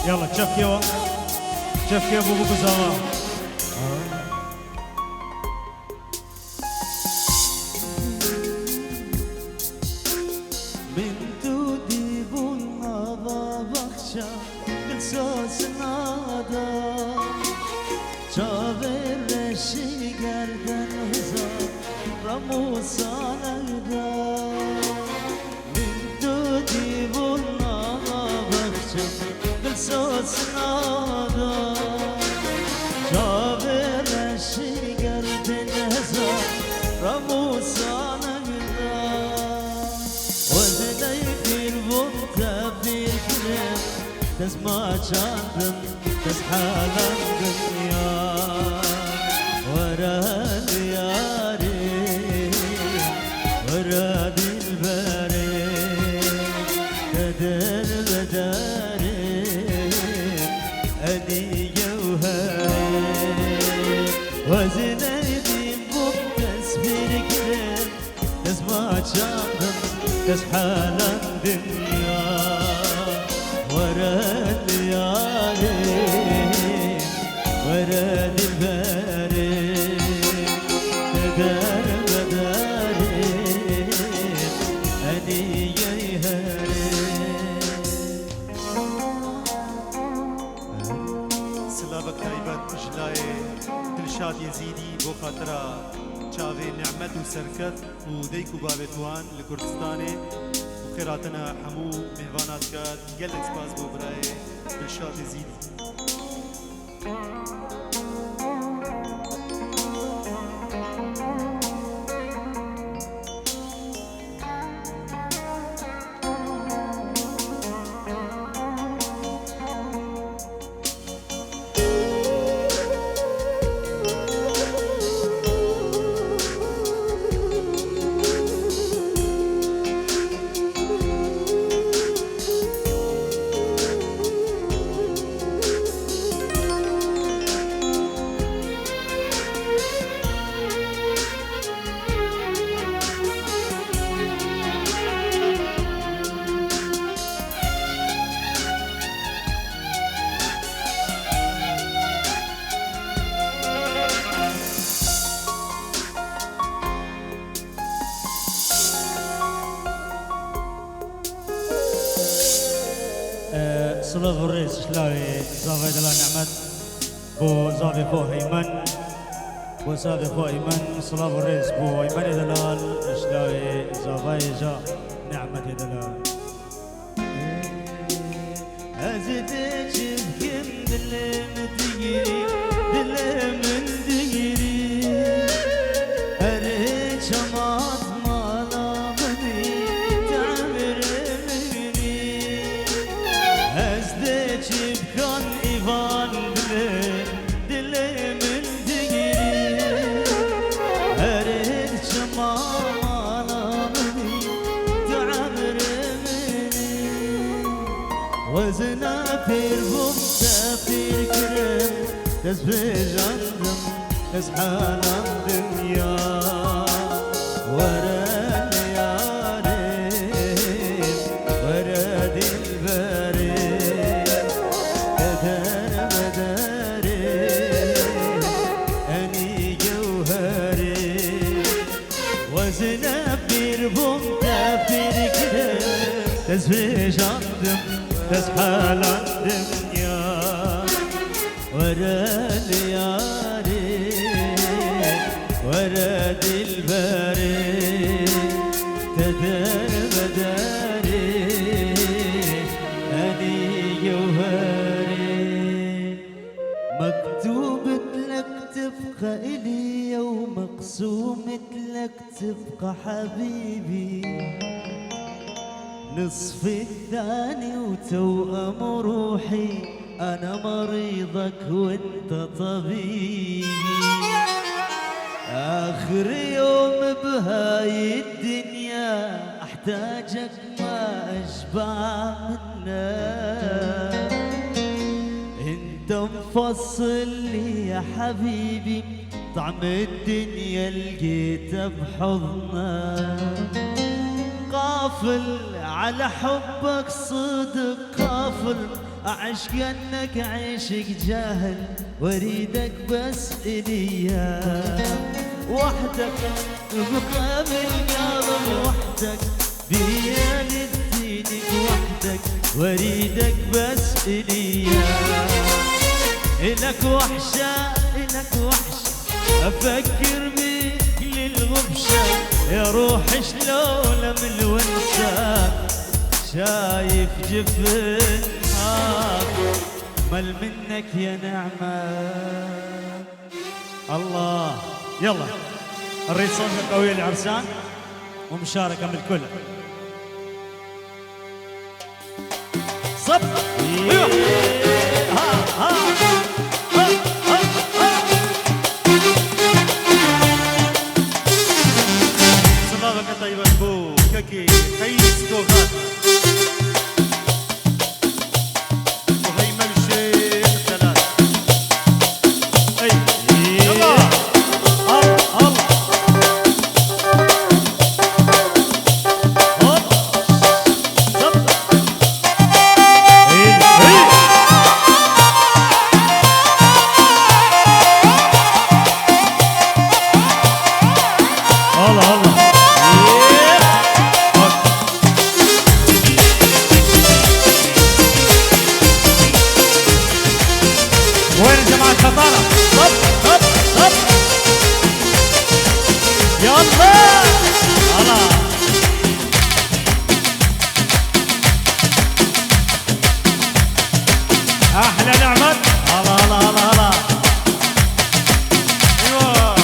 يلا تشفكيوا تشفكيوا ابو بزاوة من دودي بالنظر بخشى قلسوس نادا شابر رشي قردن هزار رموسان ايدا من دودي بالنظر بخشى قلسوس نادا شابر رشي قردن هزار رموسان ايدا وزني في البنطة في الكلام تسمع شاطم تسحال الدنيا ورا دياري ورا بالباري كدر بداري أني جوهري وزني في البنطة في الكلام تسمع شاطم تسحال الدنيا ورا الليالي ورا الباري تدار بداري أني يهري سلابك تايبت جلاي دلشاد يزيدي بو خاطرها چاوي نعمت و سركت و ديكو بابتوان لكردستاني وخيراتنا حمو مهوانات كات قلت سباس بو براي دلشاد يزيدي صلاة الرئيس شلاوي زافي دلا نعمت بو زافي فو هيمن بو زافي فو هيمن صلاة الرئيس بو هيمن دلال شلاوي زافي جا نعمت دلال أزدك بكم دلم ديري دلم ديري أريد شماط مالا مني تعمر مني أزدك بكم إيفان دلم ديري أريد شماط مالا مني تعمر مني وزنا في البمسة في الكرم تسبيج عندم تسحال الدنيا ورا الليالي ورا الباري كدر بداري أني جوهري وزنا في البمسة في الكرم تسبيج عندم تسحال الدنيا ورا الليالي ورا الباري تدار بداري أني جوهري مكتوب لك تبقى إلي ومقسوم لك تبقى حبيبي نصف الثاني وتوأم روحي أنا مريضك وانت طبيبي آخر يوم بهاي الدنيا أحتاجك ما أشبع منك انت مفصل لي يا حبيبي طعم الدنيا لقيته بحضنه، قافل على حبك صدق قافل، أعيش كأنك عيشك جاهل، واريدك بس إليا وحدك، مقابل قلب وحدك، بيا لدينك وحدك، واريدك بس إليا. إلك وحشة إلك وحشة، أفكر بيك للغبشة، يا روح شلون من الونسة، شايف جفن مل منك يا نعمة. الله يلا الريد صوتك قوي للعرسان ومشاركة من الكل. صب ايوه ها صبابك طيبة بو كاكي خيس كوغات وهيمن الشيخ ثلاث. اي يلا الله هوب صب اي الله الله وين يا جماعة خطارة؟ صب صب صب يلا الله أحلى نعمة الله الله الله الله ايوه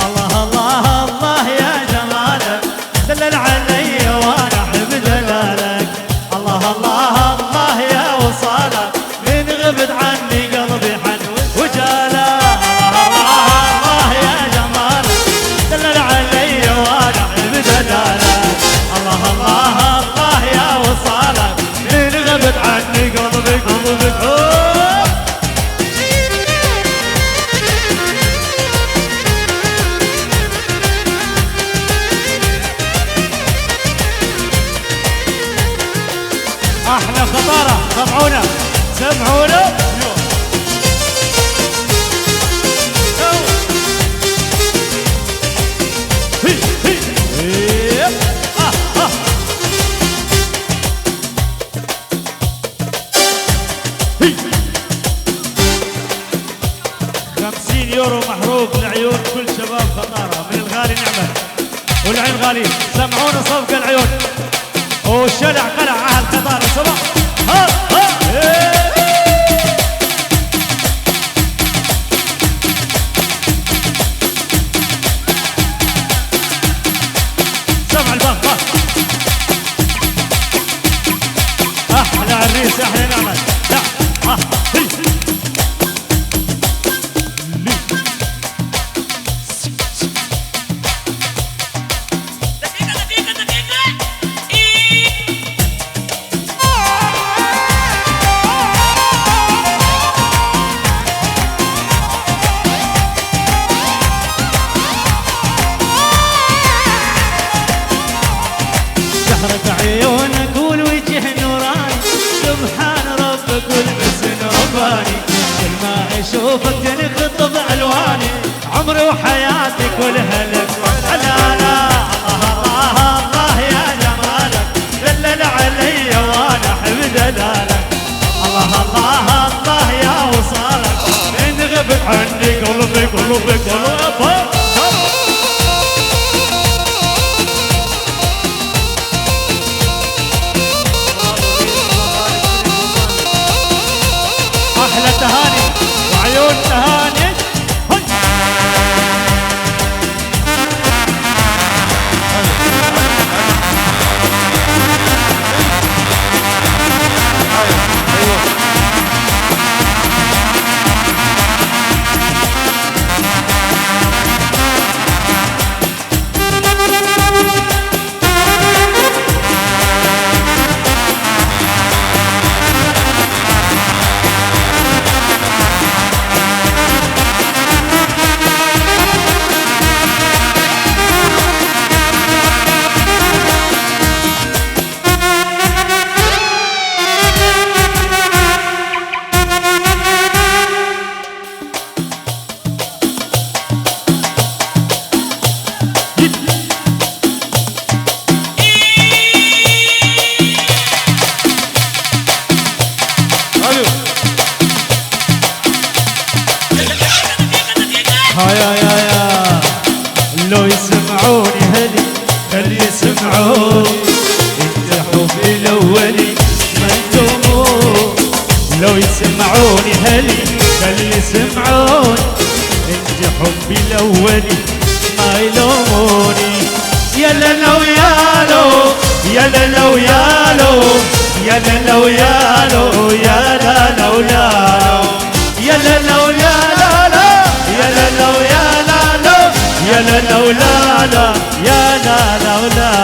الله الله الله يا جمالك دلل علي وانا احب دلالك. الله الله الله يا وصالك من غبت عني قلبي حن وجالك. الله الله يا جمالك دلل علي وانا احب دلالك. الله الله الله يا وصالك من غبت عني قلبي احلى خطاره. سمعونا سمعونا هي هي آه. 50 يورو محروق لعيون كل شباب خطاره من الغالي نعمه والعين غالي. سمعونا صفق العيون وشلع قلع اهل خطاره صباح ها ها سمع البخ احلى عريس احلى نعمه لا ها هي سحرة عيونك والوجه نوراني، سبحان ربك والحسن رباني، كل ما اشوفك تنخطف الواني، عمري وحياتي كلها لك حلالا. الله الله الله يا جمالك دلل علي وانا احب دلالك. الله الله الله يا وصالك من غبت عني قلبي قلبي احلى تهاني وعيون تهاني. يسمعون انت حبي الاولي ما يلومون لو يسمعوني هلي خلي يسمعون انت حبي الاولي ما يلوموني يا لنا ويالو يا لنا ويالو يا لنا ويالو يا لنا ويالو يا لنا ويالو يا لنا ويالو يا لنا ويالو يا لنا ويالو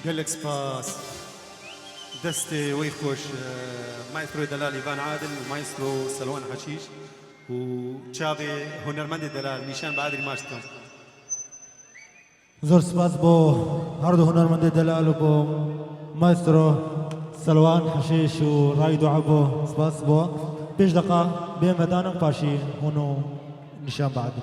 قال لك سباس دستي ويخوش مايسترو دلال إيفان عادل ومايسترو سلوان حشيش وتشافي هنرمند دلال نيشان بعادل ماشتم زور سپاس بو هردو هنرمند دلال و بو ماسترو سلوان حشیش و رایدو عبو سپاس بو 5 دقیقه به مدانم پاشی هونو نشان بعدی